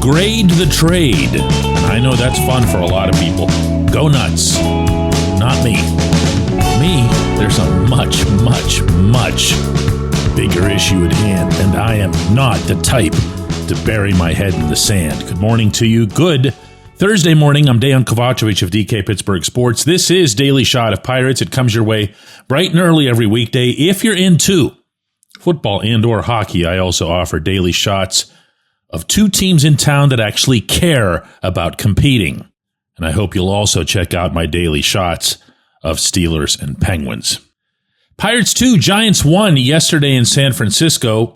grade the trade. I know that's fun for a lot of people. Go nuts. Not me. Me, there's a much, much, much bigger issue at hand, and I am not the type to bury my head in the sand. Good morning to you. Good Thursday morning. I'm Dejan Kovacevic of DK Pittsburgh Sports. This is Daily Shot of Pirates. It comes your way bright and early every weekday. If you're into football and or hockey, I also offer daily shots of two teams in town that actually care about competing. And I hope you'll also check out my daily shots of Steelers and Penguins. Pirates 2, Giants 1 yesterday in San Francisco.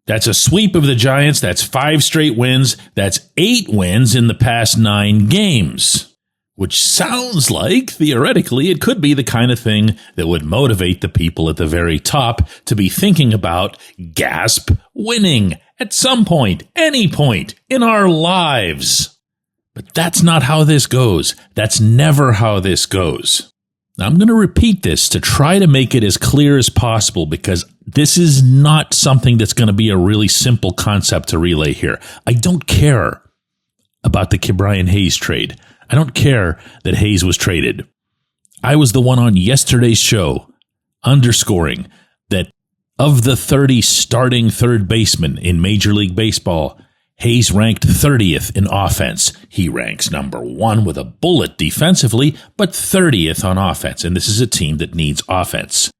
That's a sweep of the Giants. That's 5 straight wins. That's 8 wins in the past 9 games, which sounds like, theoretically, it could be the kind of thing that would motivate the people at the very top to be thinking about, gasp, winning at some point, any point in our lives. But that's not how this goes. That's never how this goes. Now, I'm going to repeat this to try to make it as clear as possible because this is not something that's going to be a really simple concept to relay here. I don't care about the Ke'Bryan Hayes trade. I don't care that Hayes was traded. I was the one on yesterday's show underscoring that of the 30 starting third basemen in Major League Baseball, Hayes ranked 30th in offense. He ranks number 1 with a bullet defensively, but 30th on offense. And this is a team that needs offense.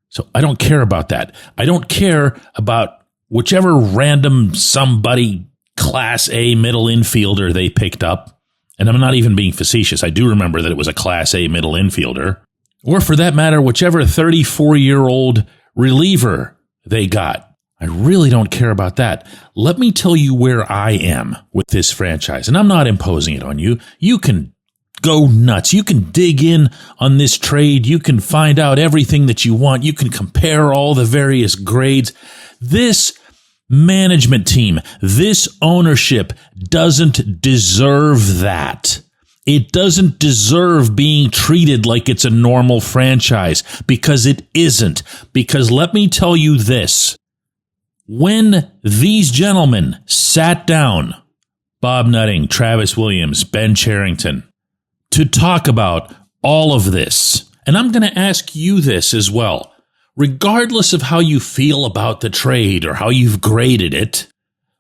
So I don't care about that. I don't care about whichever random somebody Class A middle infielder they picked up. And I'm not even being facetious. I do remember that it was a Class A middle infielder. Or for that matter, whichever 34-year-old reliever they got. I really don't care about that. Let me tell you where I am with this franchise. And I'm not imposing it on you. You can go nuts. You can dig in on this trade. You can find out everything that you want. You can compare all the various grades. This management team, this ownership doesn't deserve that. It doesn't deserve being treated like it's a normal franchise because it isn't. Because let me tell you this. When these gentlemen sat down, Bob Nutting, Travis Williams, Ben Cherington, to talk about all of this, and I'm going to ask you this as well, regardless of how you feel about the trade or how you've graded it,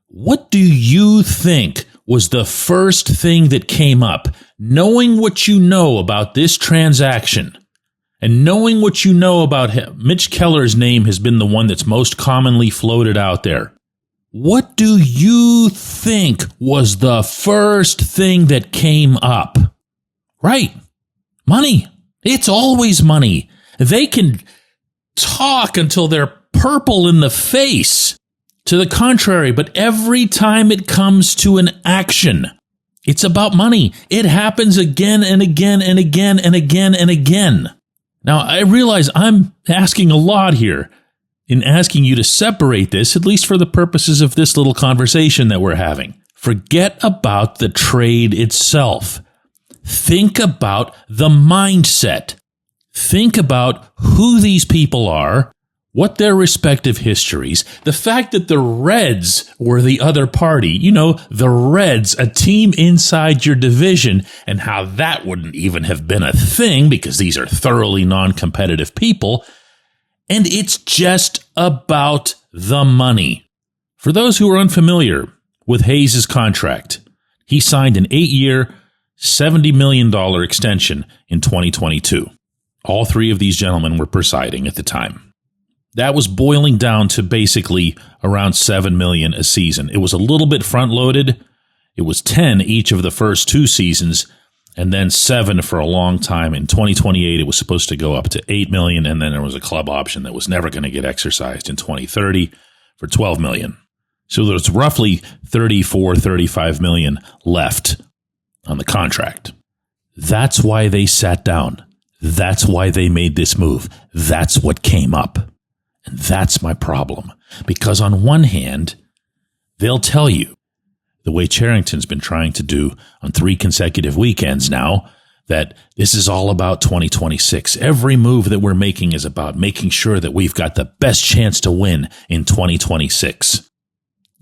what do you think was the first thing that came up, knowing what you know about this transaction? And knowing what you know about him, Mitch Keller's name has been the one that's most commonly floated out there. What do you think was the first thing that came up? Right. Money. It's always money. They can talk until they're purple in the face to the contrary, but every time it comes to an action, it's about money. It happens again and again and again and again and again. Now, I realize I'm asking a lot here in asking you to separate this, at least for the purposes of this little conversation that we're having. Forget about the trade itself. Think about the mindset. Think about who these people are, what their respective histories, the fact that the Reds were the other party, you know, the Reds, a team inside your division, and how that wouldn't even have been a thing because these are thoroughly non-competitive people. And it's just about the money. For those who are unfamiliar with Hayes' contract, he signed an 8-year, $70 million extension in 2022. All 3 of these gentlemen were presiding at the time. That was boiling down to basically around $7 million a season. It was a little bit front-loaded. It was 10 each of the first 2 seasons, and then 7 for a long time. In 2028, it was supposed to go up to $8 million, and then there was a club option that was never going to get exercised in 2030 for $12 million. So there's roughly $34-35 million left on the contract. That's why they sat down. That's why they made this move. That's what came up. And that's my problem. Because on one hand, they'll tell you, the way Cherington's been trying to do on 3 consecutive weekends now, that this is all about 2026. Every move that we're making is about making sure that we've got the best chance to win in 2026.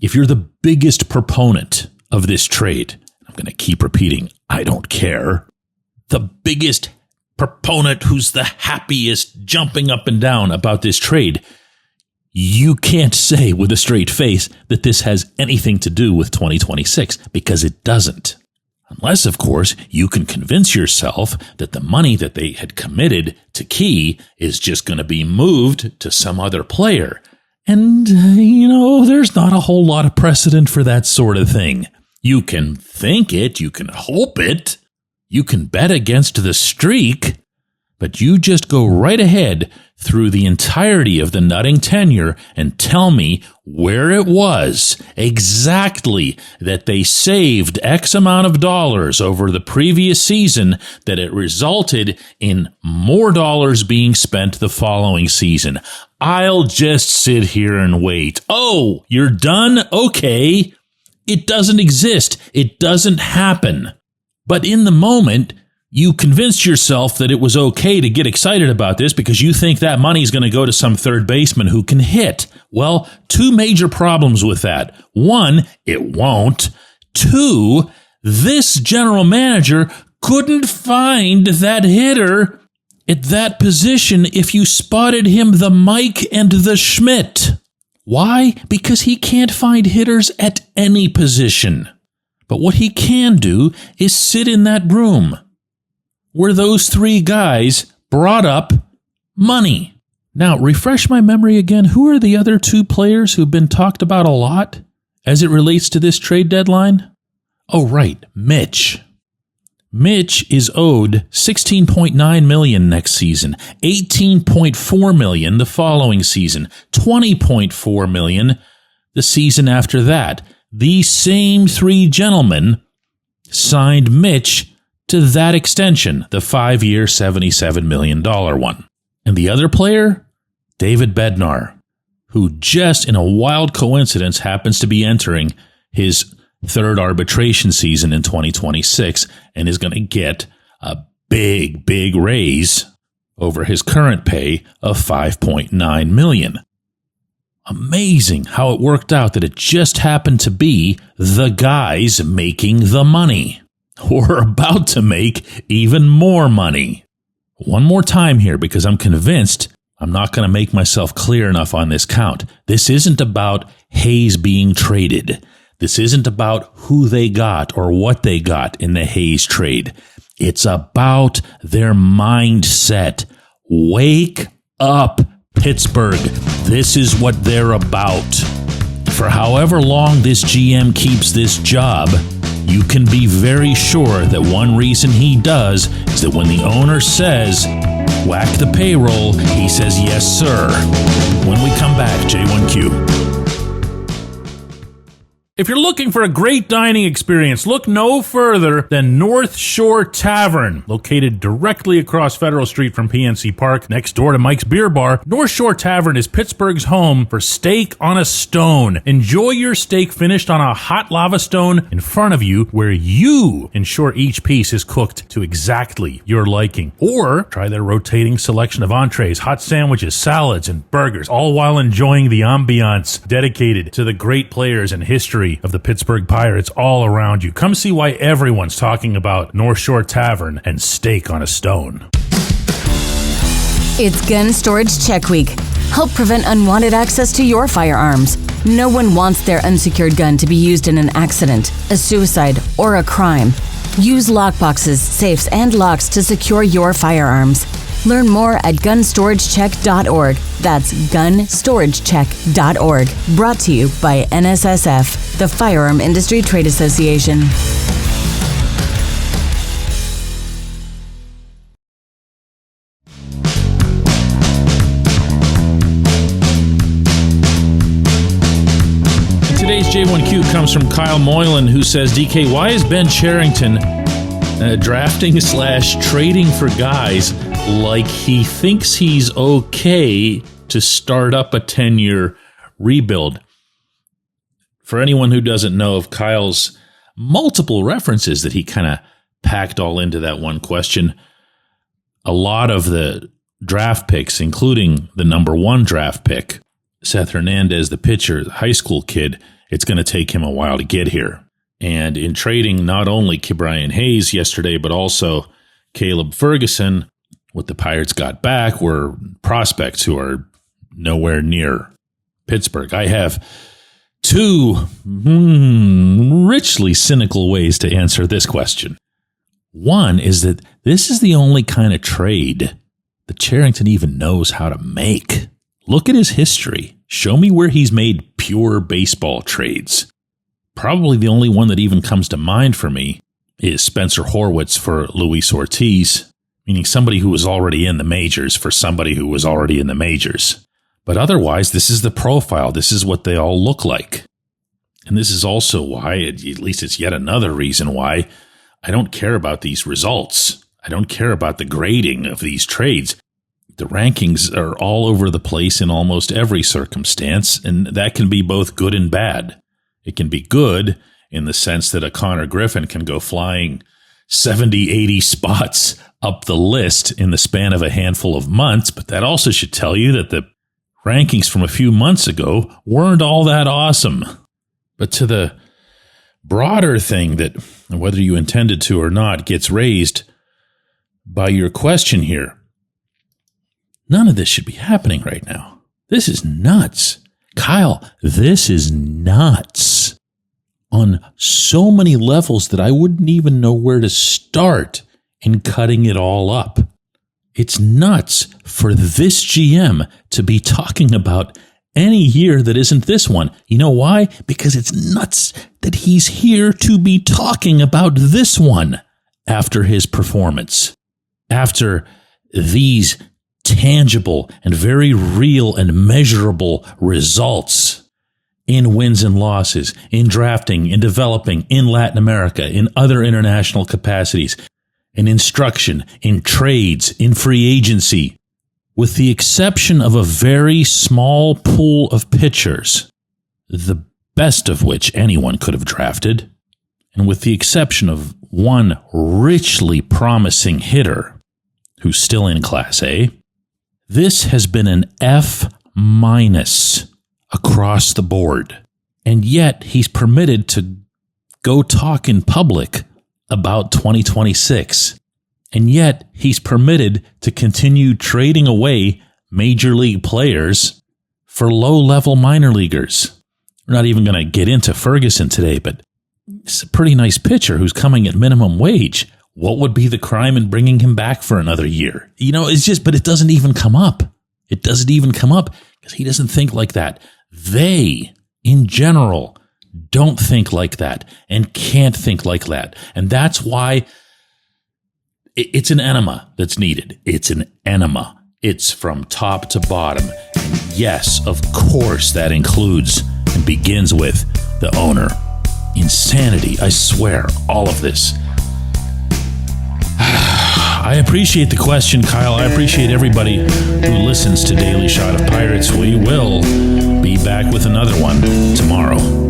If you're the biggest proponent of this trade, I'm going to keep repeating, I don't care, the biggest proponent who's the happiest jumping up and down about this trade, you can't say with a straight face that this has anything to do with 2026, because it doesn't. Unless, of course, you can convince yourself that the money that they had committed to Key is just going to be moved to some other player. And, there's not a whole lot of precedent for that sort of thing. You can think it, you can hope it, you can bet against the streak, but you just go right ahead through the entirety of the Nutting tenure and tell me where it was exactly that they saved X amount of dollars over the previous season that it resulted in more dollars being spent the following season. I'll just sit here and wait. Oh, you're done? Okay. It doesn't exist. It doesn't happen. But in the moment, you convinced yourself that it was okay to get excited about this because you think that money is going to go to some third baseman who can hit. Well, two major problems with that. One, it won't. Two, this general manager couldn't find that hitter at that position if you spotted him the Mike and the Schmidt. Why? Because he can't find hitters at any position. But what he can do is sit in that room where those three guys brought up money. Now, refresh my memory again. Who are the other two players who've been talked about a lot as it relates to this trade deadline? Oh, right, Mitch. Mitch is owed $16.9 million next season, $18.4 million the following season, $20.4 million the season after that. These same three gentlemen signed Mitch to that extension, the 5-year, $77 million one. And the other player, David Bednar, who just in a wild coincidence happens to be entering his third arbitration season in 2026 and is going to get a big raise over his current pay of $5.9 million. Amazing how it worked out that it just happened to be the guys making the money. Or about to make even more money. One more time here, because I'm convinced I'm not going to make myself clear enough on this count. This isn't about Hayes being traded. This isn't about who they got or what they got in the Hayes trade. It's about their mindset. Wake up, Pittsburgh. This is what they're about. For however long this GM keeps this job, you can be very sure that one reason he does is that when the owner says, whack the payroll, he says, yes, sir. When we come back, J1Q. If you're looking for a great dining experience, look no further than North Shore Tavern. Located directly across Federal Street from PNC Park, next door to Mike's Beer Bar, North Shore Tavern is Pittsburgh's home for steak on a stone. Enjoy your steak finished on a hot lava stone in front of you, where you ensure each piece is cooked to exactly your liking. Or try their rotating selection of entrees, hot sandwiches, salads, and burgers, all while enjoying the ambiance dedicated to the great players and history of the Pittsburgh Pirates all around you. Come see why everyone's talking about North Shore Tavern and steak on a stone. It's Gun Storage Check Week. Help prevent unwanted access to your firearms. No one wants their unsecured gun to be used in an accident, a suicide, or a crime. Use lockboxes, safes, and locks to secure your firearms. Learn more at gunstoragechek.org. That's gunstoragechek.org. Brought to you by NSSF, the Firearm Industry Trade Association. Today's J1Q comes from Kyle Moylan, who says, DK, why is Ben Cherington drafting / trading for guys like he thinks he's okay to start up a 10-year rebuild? For anyone who doesn't know of Kyle's multiple references that he kind of packed all into that one question, a lot of the draft picks, including the number 1 draft pick, Seth Hernandez, the pitcher, the high school kid, it's going to take him a while to get here. And in trading not only Ke'Bryan Hayes yesterday, but also Caleb Ferguson, what the Pirates got back were prospects who are nowhere near Pittsburgh. I have two richly cynical ways to answer this question. One is that this is the only kind of trade that Cherington even knows how to make. Look at his history. Show me where he's made pure baseball trades. Probably the only one that even comes to mind for me is Spencer Horwitz for Luis Ortiz, meaning somebody who was already in the majors for somebody who was already in the majors. But otherwise, this is the profile. This is what they all look like. And this is also why, at least it's yet another reason why, I don't care about these results. I don't care about the grading of these trades. The rankings are all over the place in almost every circumstance, and that can be both good and bad. It can be good in the sense that a Connor Griffin can go flying 70, 80 spots up the list in the span of a handful of months, but that also should tell you that the rankings from a few months ago weren't all that awesome. But to the broader thing that, whether you intended to or not, gets raised by your question here, none of this should be happening right now. This is nuts. Kyle, this is nuts on so many levels that I wouldn't even know where to start in cutting it all up. It's nuts for this GM to be talking about any year that isn't this one. You know why? Because it's nuts that he's here to be talking about this one after his performance, after these tangible and very real and measurable results in wins and losses, in drafting, in developing, in Latin America, in other international capacities, in instruction, in trades, in free agency, with the exception of a very small pool of pitchers, the best of which anyone could have drafted, and with the exception of one richly promising hitter who's still in Class A, this has been an F- across the board. And yet he's permitted to go talk in public about 2026. And yet he's permitted to continue trading away major league players for low-level minor leaguers. We're not even going to get into Ferguson today, but it's a pretty nice pitcher who's coming at minimum wage. What would be the crime in bringing him back for another year? You know, it's just, but it doesn't even come up. It doesn't even come up because he doesn't think like that. They, in general, don't think like that and can't think like that. And that's why it's an enema that's needed. It's an enema. It's from top to bottom. And yes, of course, that includes and begins with the owner. Insanity, I swear, all of this. I appreciate the question, Kyle. I appreciate everybody who listens to Daily Shot of Pirates. We will be back with another one tomorrow.